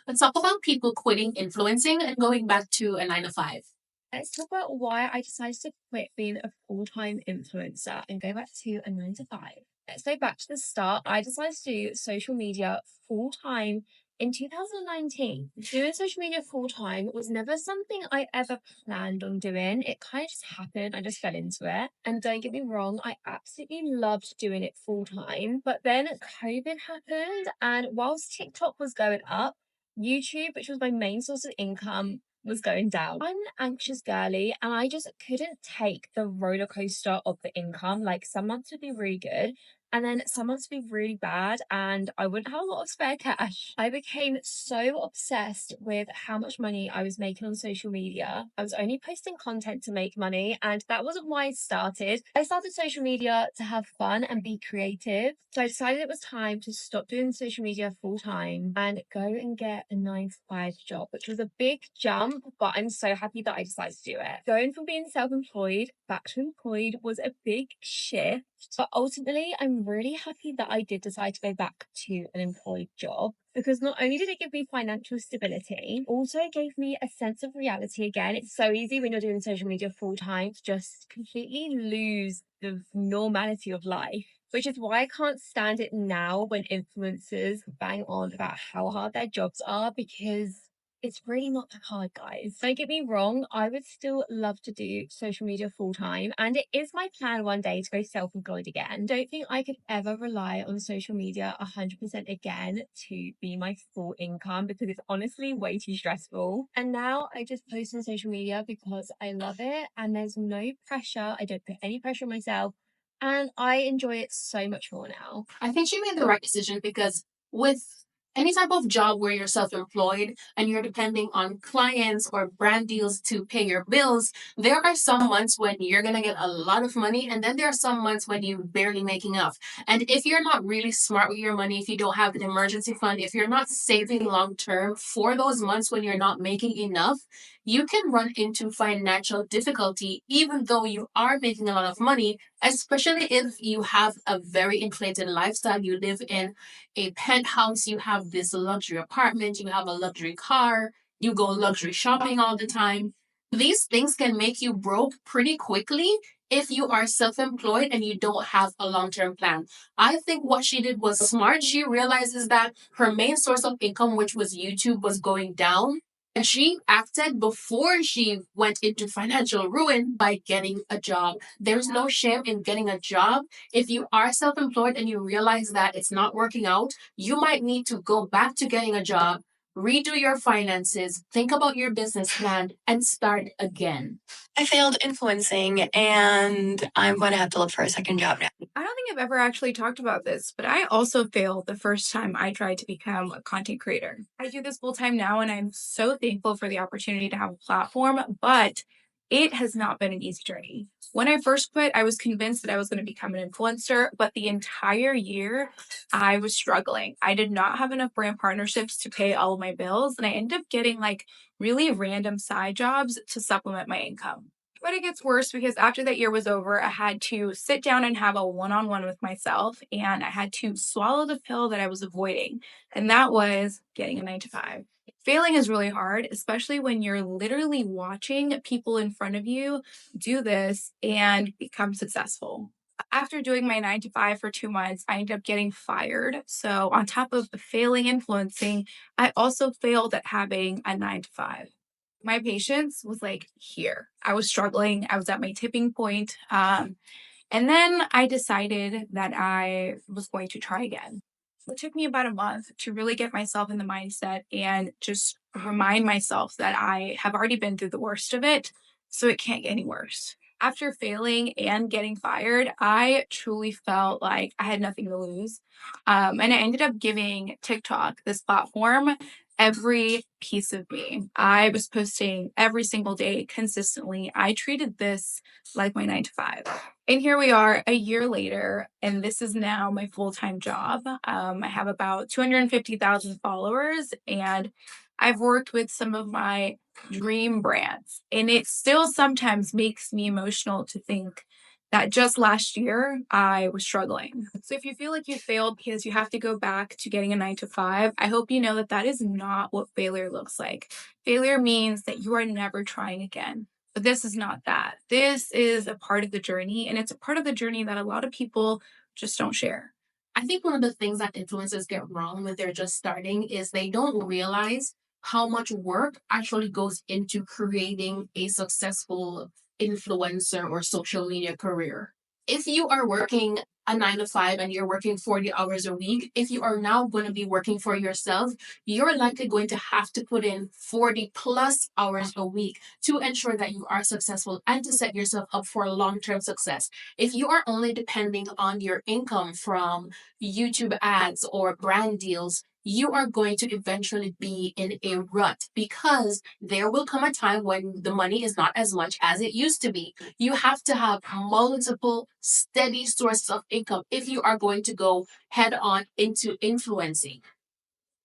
Let's talk about people quitting influencing and going back to a 9 to 5. Let's talk about why I decided to quit being a full-time influencer and go back to a 9 to 5. Let's go back to the start. I decided to do social media full-time in 2019. Doing social media full-time was never something I ever planned on doing. It kind of just happened. I just fell into it. And don't get me wrong, I absolutely loved doing it full-time. But then COVID happened, and whilst TikTok was going up, YouTube, which was my main source of income, was going down. I'm an anxious girly and I just couldn't take the roller coaster of the income. Like some months would be really good and then some months would be really bad and I wouldn't have a lot of spare cash. I became so obsessed with how much money I was making on social media. I was only posting content to make money and that wasn't why I started. I started social media to have fun and be creative. So I decided it was time to stop doing social media full time and go and get a 9 to 5 job, which was a big jump, but I'm so happy that I decided to do it. Going from being self-employed back to employed was a big shift, but ultimately I'm really happy that I did decide to go back to an employed job because not only did it give me financial stability, also it gave me a sense of reality again. It's so easy when you're doing social media full time to just completely lose the normality of life, which is why I can't stand it now when influencers bang on about how hard their jobs are because it's really not that hard, guys. Don't get me wrong, I would still love to do social media full time, and it is my plan one day to go self employed again. Don't think I could ever rely on social media 100% again to be my full income because it's honestly way too stressful. And now I just post on social media because I love it and there's no pressure. I don't put any pressure on myself and I enjoy it so much more now. I think she made the right decision because with any type of job where you're self employed and you're depending on clients or brand deals to pay your bills, there are some months when you're going to get a lot of money, and then there are some months when you barely make enough. And if you're not really smart with your money, if you don't have an emergency fund, if you're not saving long term for those months when you're not making enough, you can run into financial difficulty even though you are making a lot of money, especially if you have a very inflated lifestyle. You live in a penthouse, you have this luxury apartment, you have a luxury car, you go luxury shopping all the time. These things can make you broke pretty quickly if you are self employed and you don't have a long term plan. I think what she did was smart. She realizes that her main source of income, which was YouTube, was going down. And she acted before she went into financial ruin by getting a job. There's no shame in getting a job. If you are self employed and you realize that it's not working out, you might need to go back to getting a job, redo your finances, think about your business plan, and start again. I failed influencing and I'm going to have to look for a second job now. I don't think I've ever actually talked about this, but I also failed the first time I tried to become a content creator. I do this full time now, and I'm so thankful for the opportunity to have a platform, but it has not been an easy journey. When I first quit, I was convinced that I was going to become an influencer, but the entire year I was struggling. I did not have enough brand partnerships to pay all of my bills, and I ended up getting like really random side jobs to supplement my income. But it gets worse because after that year was over, I had to sit down and have a one on one with myself, and I had to swallow the pill that I was avoiding. And that was getting a 9 to 5. Failing is really hard, especially when you're literally watching people in front of you do this and become successful. After doing my 9 to 5 for 2 months, I ended up getting fired. So, on top of failing influencing, I also failed at having a 9 to 5. My patience was like here. I was struggling. I was at my tipping point. And then I decided that I was going to try again. It took me about a month to really get myself in the mindset and just remind myself that I have already been through the worst of it, so it can't get any worse. After failing and getting fired, I truly felt like I had nothing to lose. And I ended up giving TikTok, this platform, every piece of me. I was posting every single day consistently. I treated this like my 9 to 5. And here we are a year later, and this is now my full time job. I have about 250,000 followers, and I've worked with some of my dream brands. And it still sometimes makes me emotional to think that just last year I was struggling. So if you feel like you failed because you have to go back to getting a 9 to 5, I hope you know that that is not what failure looks like. Failure means that you are never trying again. But this is not that. This is a part of the journey, and it's a part of the journey that a lot of people just don't share. I think one of the things that influencers get wrong when they're just starting is they don't realize how much work actually goes into creating a successful influencer or social media career. If you are working a 9 to 5 and you're working 40 hours a week, if you are now going to be working for yourself, you're likely going to have to put in 40 plus hours a week to ensure that you are successful and to set yourself up for long term success. If you are only depending on your income from YouTube ads or brand deals, you are going to eventually be in a rut because there will come a time when the money is not as much as it used to be. You have to have multiple steady sources of income if you are going to go head on into influencing.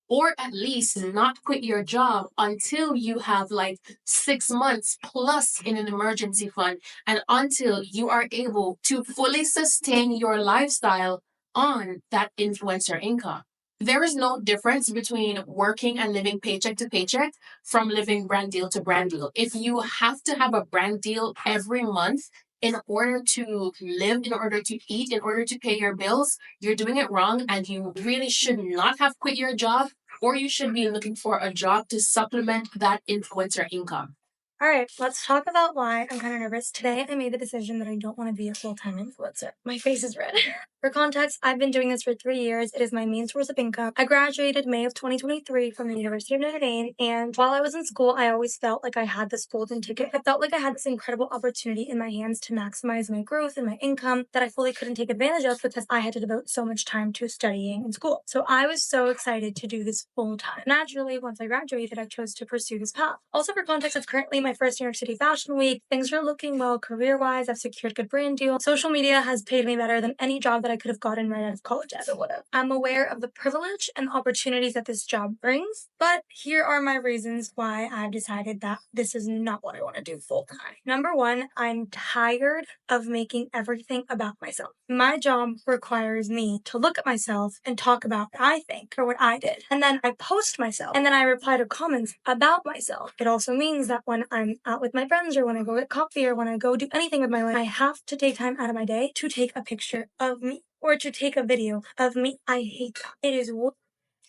Or at least not quit your job until you have like 6 months plus in an emergency fund and until you are able to fully sustain your lifestyle on that influencer income. There is no difference between working and living paycheck to paycheck from living brand deal to brand deal. If you have to have a brand deal every month in order to live, in order to eat, in order to pay your bills, you're doing it wrong and you really should not have quit your job, or you should be looking for a job to supplement that influencer income. All right, let's talk about why I'm kind of nervous. Today, I made the decision that I don't want to be a full-time influencer. My face is red. For context, I've been doing this for 3 years. It is my main source of income. I graduated May of 2023 from the University of Notre Dame, and while I was in school, I always felt like I had this golden ticket. I felt like I had this incredible opportunity in my hands to maximize my growth and my income that I fully couldn't take advantage of because I had to devote so much time to studying in school. So I was so excited to do this full-time. Naturally, once I graduated, I chose to pursue this path. Also, for context, it's currently my first New York City Fashion Week. Things are looking well career-wise. I've secured good brand deals. Social media has paid me better than any job that I could have gotten right out of college as it would have. I'm aware of the privilege and opportunities that this job brings, but here are my reasons why I've decided that this is not what I want to do full-time. Number one, I'm tired of making everything about myself. My job requires me to look at myself and talk about what I think or what I did. And then I post myself and then I reply to comments about myself. It also means that when I'm out with my friends or when I go get coffee or when I go do anything with my life, I have to take time out of my day to take a picture of me or to take a video of me. I hate that. It is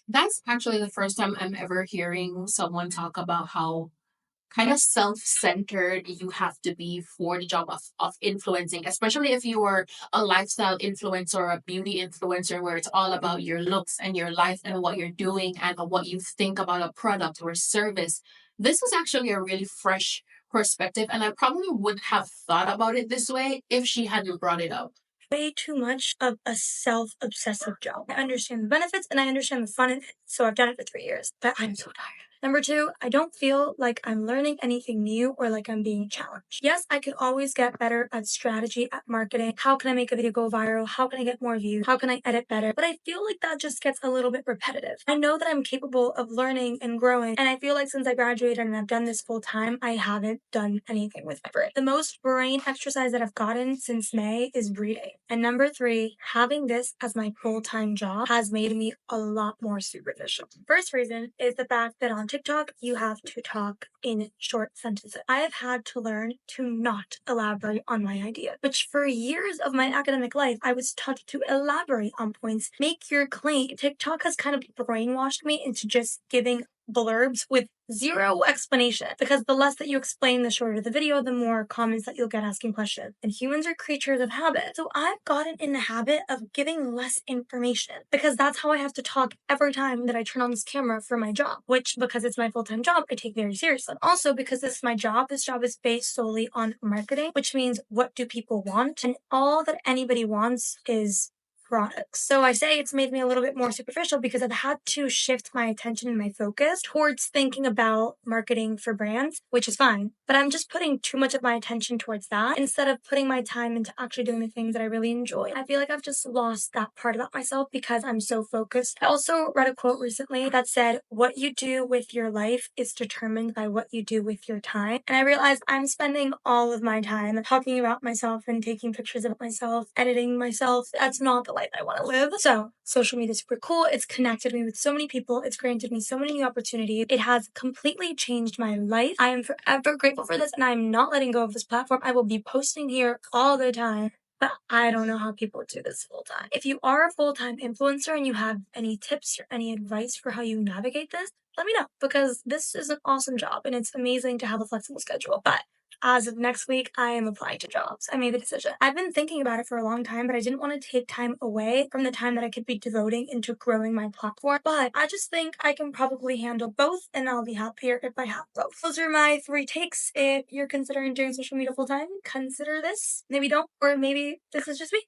That's actually the first time I'm ever hearing someone talk about how kind of self-centered you have to be for the job of influencing, especially if you are a lifestyle influencer or a beauty influencer where it's all about your looks and your life and what you're doing and what you think about a product or service. This is actually a really fresh perspective, and I probably wouldn't have thought about it this way if she hadn't brought it up. way too much of a self-obsessive job. I understand the benefits and I understand the fun in it, so I've done it for 3 years, but I'm so tired. Number two, I don't feel like I'm learning anything new or like I'm being challenged. Yes, I could always get better at strategy, at marketing. How can I make a video go viral? How can I get more views? How can I edit better? But I feel like that just gets a little bit repetitive. I know that I'm capable of learning and growing, and I feel like since I graduated and I've done this full time, I haven't done anything with my brain. The most brain exercise that I've gotten since May is reading. And number three, having this as my full-time job has made me a lot more superficial. First reason is the fact that on TikTok, you have to talk in short sentences. I have had to learn to not elaborate on my idea, which for years of my academic life, I was taught to elaborate on points, make your claim. TikTok has kind of brainwashed me into just giving blurbs with zero explanation, because the less that you explain, the shorter the video, the more comments that you'll get asking questions. And humans are creatures of habit. So I've gotten in the habit of giving less information because that's how I have to talk every time that I turn on this camera for my job, which, because it's my full-time job, I take very seriously. Also, because this is my job, this job is based solely on marketing, which means what do people want? And all that anybody wants is products. So I say it's made me a little bit more superficial because I've had to shift my attention and my focus towards thinking about marketing for brands, which is fine. But I'm just putting too much of my attention towards that instead of putting my time into actually doing the things that I really enjoy. I feel like I've just lost that part about myself because I'm so focused. I also read a quote recently that said, "What you do with your life is determined by what you do with your time." And I realized I'm spending all of my time talking about myself and taking pictures of myself, editing myself. That's not the life I want to live. So social media is super cool. It's connected me with so many people. It's granted me so many new opportunities. It has completely changed my life. I am forever grateful for this, and I'm not letting go of this platform. I will be posting here all the time. But I don't know how people do this full time. If you are a full-time influencer and you have any tips or any advice for how you navigate this, let me know, because this is an awesome job and it's amazing to have a flexible schedule. But as of next week, I am applying to jobs. I made the decision. I've been thinking about it for a long time, but I didn't want to take time away from the time that I could be devoting into growing my platform. But I just think I can probably handle both, and I'll be happier if I have both. Those are my 3 takes. If you're considering doing social media full time, consider this. Maybe don't, or maybe this is just me.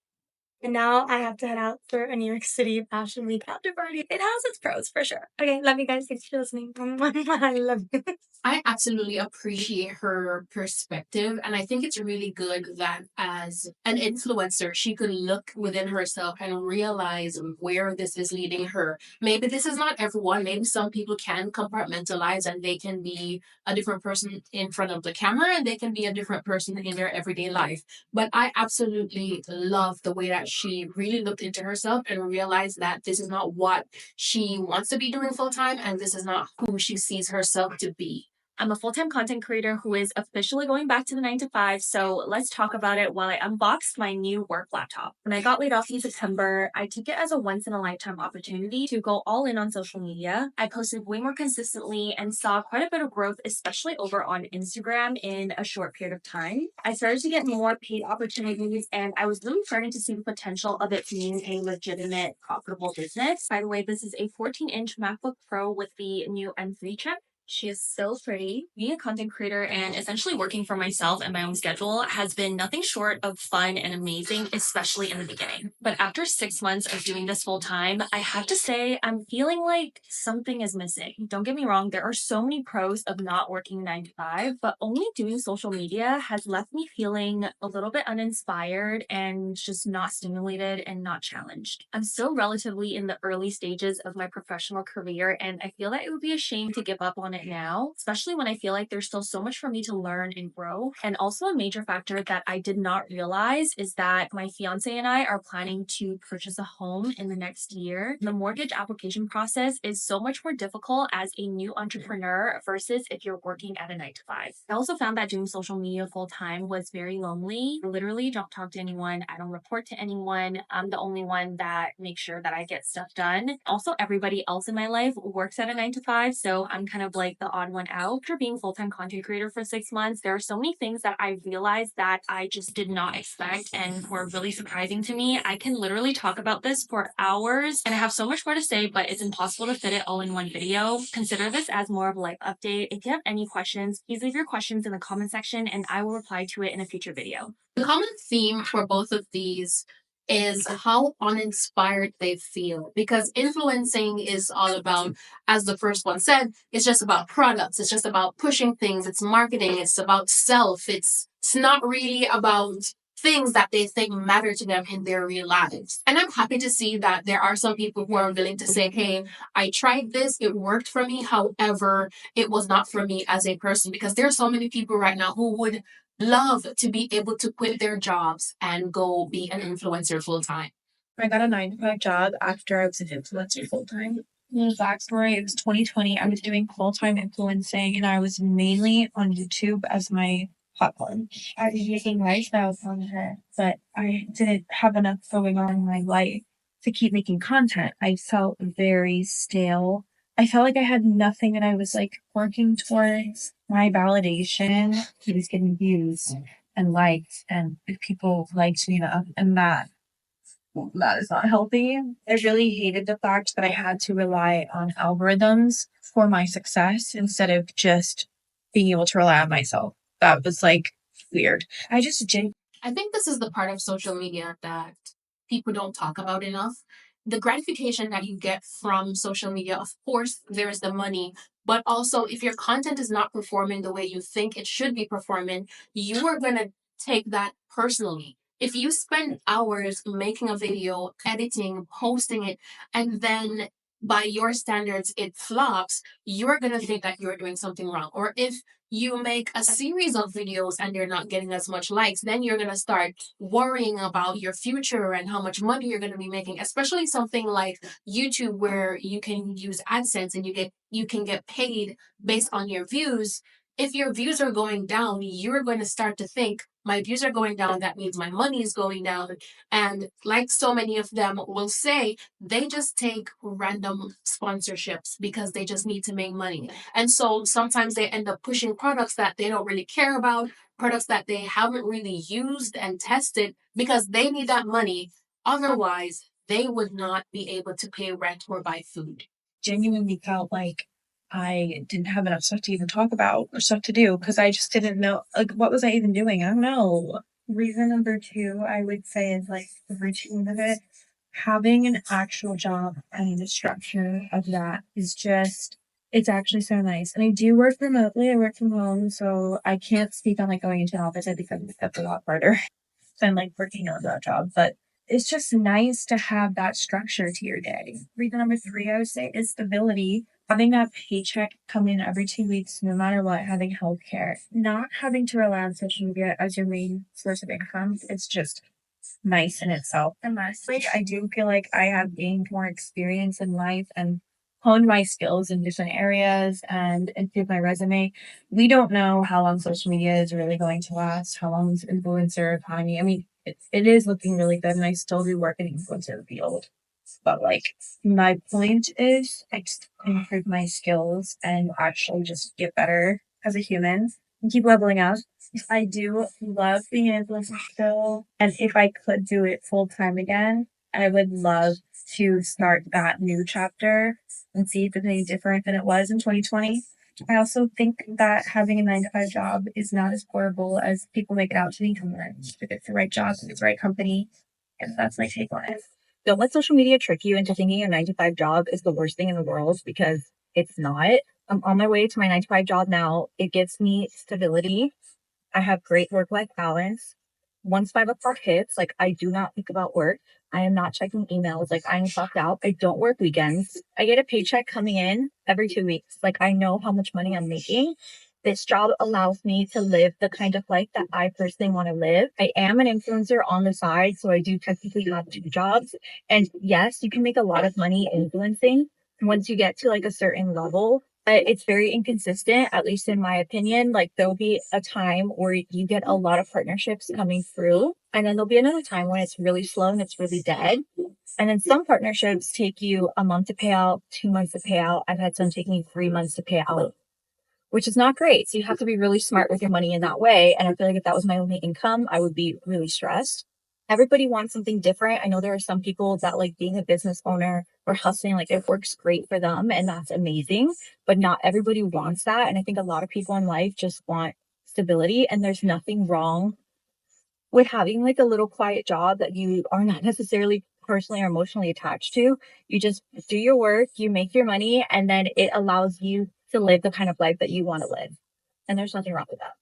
And now I have to head out for a New York City Fashion Week after party. It has its pros for sure. Okay, love you guys. Thanks for listening. I love you. I absolutely appreciate her perspective. And I think it's really good that as an influencer, she could look within herself and realize where this is leading her. Maybe this is not everyone. Maybe some people can compartmentalize and they can be a different person in front of the camera and they can be a different person in their everyday life. But I absolutely love the way that she really looked into herself and realized that this is not what she wants to be doing full time and this is not who she sees herself to be. I'm a full-time content creator who is officially going back to the 9 to 5. So let's talk about it while I unboxed my new work laptop. When I got laid off in September, I took it as a once in a lifetime opportunity to go all in on social media. I posted way more consistently and saw quite a bit of growth, especially over on Instagram in a short period of time. I started to get more paid opportunities and I was really starting to see the potential of it being a legitimate, profitable business. By the way, this is a 14-inch MacBook Pro with the new M3 chip. She is so pretty. Being a content creator and essentially working for myself and my own schedule has been nothing short of fun and amazing, especially in the beginning. But after 6 months of doing this full time, I have to say I'm feeling like something is missing. Don't get me wrong, there are so many pros of not working 9 to 5, but only doing social media has left me feeling a little bit uninspired and just not stimulated and not challenged. I'm still relatively in the early stages of my professional career, and I feel that it would be a shame to give up on it now, especially when I feel like there's still so much for me to learn and grow. And also a major factor that I did not realize is that my fiance and I are planning to purchase a home in the next year. The mortgage application process is so much more difficult as a new entrepreneur versus if you're working at a 9 to 5. I also found that doing social media full time was very lonely. I literally don't talk to anyone. I don't report to anyone. I'm the only one that makes sure that I get stuff done. Also, everybody else in my life works at a 9 to 5, so I'm kind of like the odd one out. After being full-time content creator for 6 months, there are so many things that I realized that I just did not expect and were really surprising to me. I can literally talk about this for hours and I have so much more to say, but it's impossible to fit it all in one video. Consider this as more of a life update. If you have any questions, please leave your questions in the comment section and I will reply to it in a future video. The common theme for both of these is how uninspired they feel because influencing is all about, as the first one said, it's just about products, it's just about pushing things, it's marketing, it's about self, it's not really about things that they think matter to them in their real lives. And I'm happy to see that there are some people who are willing to say, hey, I tried this, it worked for me, however, it was not for me as a person, because there are so many people right now who would love to be able to quit their jobs and go be an influencer full time. I got a 9 to 5 job after I was an influencer full time. The backstory, it was 2020. I was doing full time influencing and I was mainly on YouTube as my platform. I was making lifestyle content, but I didn't have enough going on in my life to keep making content. I felt very stale. I felt like I had nothing and I was like working towards my validation. He was getting views and likes, and if people liked me enough, and that is not healthy. I really hated the fact that I had to rely on algorithms for my success instead of just being able to rely on myself. That was like weird. I just didn't. I think this is the part of social media that people don't talk about enough. The gratification that you get from social media, of course, there is the money, but also if your content is not performing the way you think it should be performing, you are going to take that personally. If you spend hours making a video, editing, posting it, and then by your standards it flops, you're going to think that you're doing something wrong. Or if you make a series of videos and they're not getting as much likes, then you're going to start worrying about your future and how much money you're going to be making, especially something like YouTube where you can use AdSense and you can get paid based on your views. If your views are going down, you're going to start to think, my views are going down, that means my money is going down. And like so many of them will say, they just take random sponsorships because they just need to make money. And so sometimes they end up pushing products that they don't really care about, products that they haven't really used and tested because they need that money. Otherwise, they would not be able to pay rent or buy food. Genuinely felt like I didn't have enough stuff to even talk about or stuff to do because I just didn't know, like, what was I even doing? I don't know. Reason number two, I would say, is like the routine of it. Having an actual job and the structure of that is just, it's actually so nice. And I do work remotely. I work from home, so I can't speak on like going into an office. I think that's a lot harder than like working on that job. But it's just nice to have that structure to your day. Reason number three, I would say, is stability. Having that paycheck come in every 2 weeks, no matter what, having healthcare, not having to rely on social media as your main source of income. It's just nice in itself. And lastly, I do feel like I have gained more experience in life and honed my skills in different areas and improved my resume. We don't know how long social media is really going to last, how long is influencer economy. I mean, it is looking really good, and I still do work in the influencer field. But like, my point is, I just improve my skills and actually just get better as a human and keep leveling up. I do love being an influencer still, and if I could do it full time again, I would love to start that new chapter and see if it's any different than it was in 2020. I also think that having a 9 to 5 job is not as horrible as people make it out to be. If it's the right job, if it's the right company, and that's my take on it. Don't let social media trick you into thinking a 9 to 5 job is the worst thing in the world, because it's not. I'm on my way to my 9 to 5 job now. It gives me stability. I have great work-life balance. Once 5 o'clock hits, like, I do not think about work. I am not checking emails. Like, I'm clocked out. I don't work weekends. I get a paycheck coming in every 2 weeks. Like, I know how much money I'm making. This job allows me to live the kind of life that I personally want to live. I am an influencer on the side, so I do technically have 2 jobs. And yes, you can make a lot of money influencing once you get to like a certain level, but it's very inconsistent, at least in my opinion. Like, there'll be a time where you get a lot of partnerships coming through, and then there'll be another time when it's really slow and it's really dead. And then some partnerships take you a month to pay out, 2 months to pay out. I've had some take me 3 months to pay out, which is not great. So you have to be really smart with your money in that way. And I feel like if that was my only income, I would be really stressed. Everybody wants something different. I know there are some people that like being a business owner or hustling, like, it works great for them and that's amazing, but not everybody wants that. And I think a lot of people in life just want stability, and there's nothing wrong with having like a little quiet job that you are not necessarily personally or emotionally attached to. You just do your work, you make your money, and then it allows you to live the kind of life that you want to live. And there's nothing wrong with that.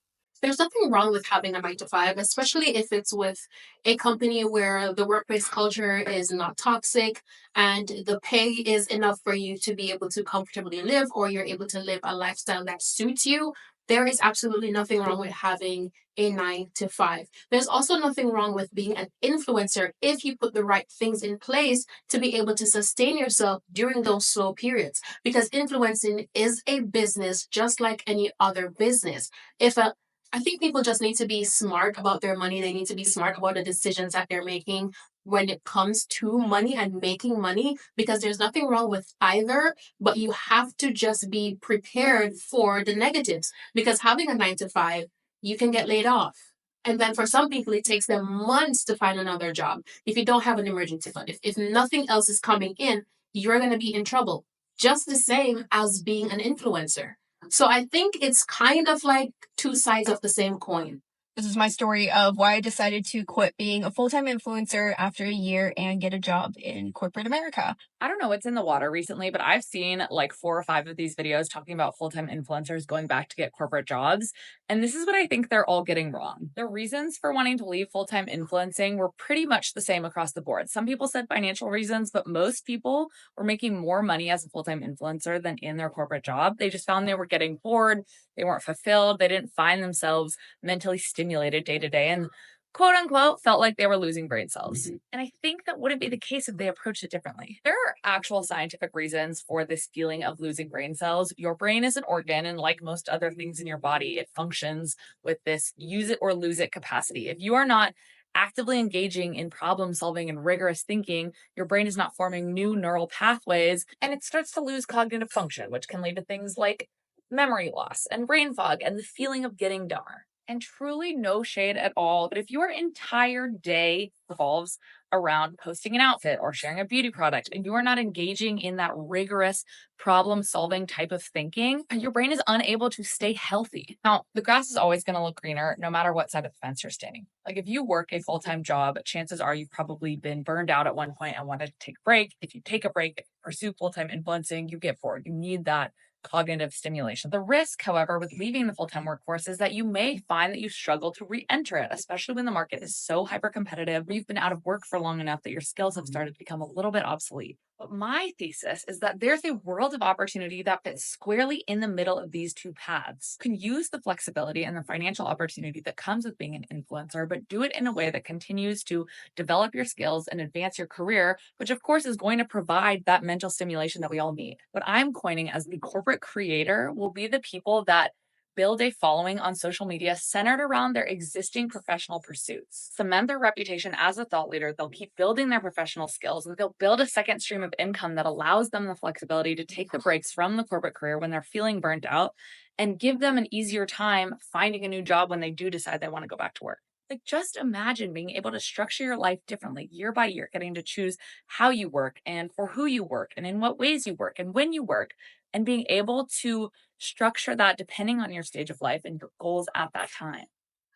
There's nothing wrong with having a 9 to 5, especially if it's with a company where the workplace culture is not toxic and the pay is enough for you to be able to comfortably live, or you're able to live a lifestyle that suits you. There is absolutely nothing wrong with having a 9 to 5. There's also nothing wrong with being an influencer if you put the right things in place to be able to sustain yourself during those slow periods. Because influencing is a business just like any other business. If a I think people just need to be smart about their money. They need to be smart about the decisions that they're making when it comes to money and making money, because there's nothing wrong with either, but you have to just be prepared for the negatives, because having a 9 to 5, you can get laid off. And then for some people, it takes them months to find another job. If you don't have an emergency fund, if nothing else is coming in, you're going to be in trouble. Just the same as being an influencer. So I think it's kind of like two sides of the same coin. This is my story of why I decided to quit being a full-time influencer after a year and get a job in corporate America. I don't know what's in the water recently, but I've seen like 4 or 5 of these videos talking about full-time influencers going back to get corporate jobs. And this is what I think they're all getting wrong. The reasons for wanting to leave full-time influencing were pretty much the same across the board. Some people said financial reasons, but most people were making more money as a full-time influencer than in their corporate job. They just found they were getting bored, they weren't fulfilled, they didn't find themselves mentally stimulated day to day, and quote unquote felt like they were losing brain cells. And I think that wouldn't be the case if they approached it differently. There are actual scientific reasons for this feeling of losing brain cells. Your brain is an organ, and like most other things in your body, it functions with this use it or lose it capacity. If you are not actively engaging in problem solving and rigorous thinking, your brain is not forming new neural pathways, and it starts to lose cognitive function, which can lead to things like memory loss and brain fog and the feeling of getting dumber. And truly no shade at all, but if your entire day revolves around posting an outfit or sharing a beauty product and you are not engaging in that rigorous problem solving type of thinking, your brain is unable to stay healthy. Now, the grass is always going to look greener no matter what side of the fence you're standing. Like if you work a full-time job, chances are you've probably been burned out at one point and wanted to take a break. If you take a break, pursue full-time influencing, you get bored. You need that cognitive stimulation. The risk, however, with leaving the full-time workforce is that you may find that you struggle to re-enter it, especially when the market is so hyper-competitive. You've been out of work for long enough that your skills have started to become a little bit obsolete. But my thesis is that there's a world of opportunity that fits squarely in the middle of these two paths. You can use the flexibility and the financial opportunity that comes with being an influencer, but do it in a way that continues to develop your skills and advance your career, which of course is going to provide that mental stimulation that we all need. What I'm coining as the corporate creator will be the people that build a following on social media centered around their existing professional pursuits, cement their reputation as a thought leader. They'll keep building their professional skills, and they'll build a second stream of income that allows them the flexibility to take the breaks from the corporate career when they're feeling burnt out and give them an easier time finding a new job when they do decide they want to go back to work. Like, just imagine being able to structure your life differently year by year, getting to choose how you work and for who you work and in what ways you work and when you work, and being able to structure that depending on your stage of life and your goals at that time.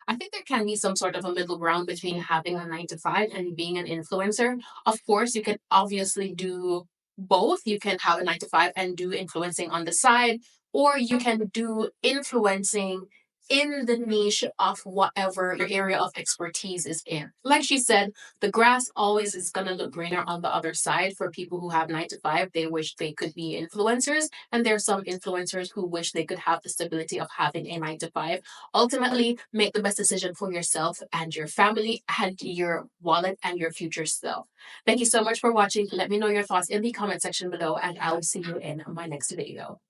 I think there can be some sort of a middle ground between having a 9 to 5 and being an influencer. Of course, you can obviously do both. You can have a 9 to 5 and do influencing on the side, or you can do influencing in the niche of whatever your area of expertise is in. Like she said, the grass always is going to look greener on the other side. For people who have 9 to 5, they wish they could be influencers. And there's some influencers who wish they could have the stability of having a 9 to 5. Ultimately, make the best decision for yourself and your family and your wallet and your future self. Thank you so much for watching. Let me know your thoughts in the comment section below, and I'll see you in my next video.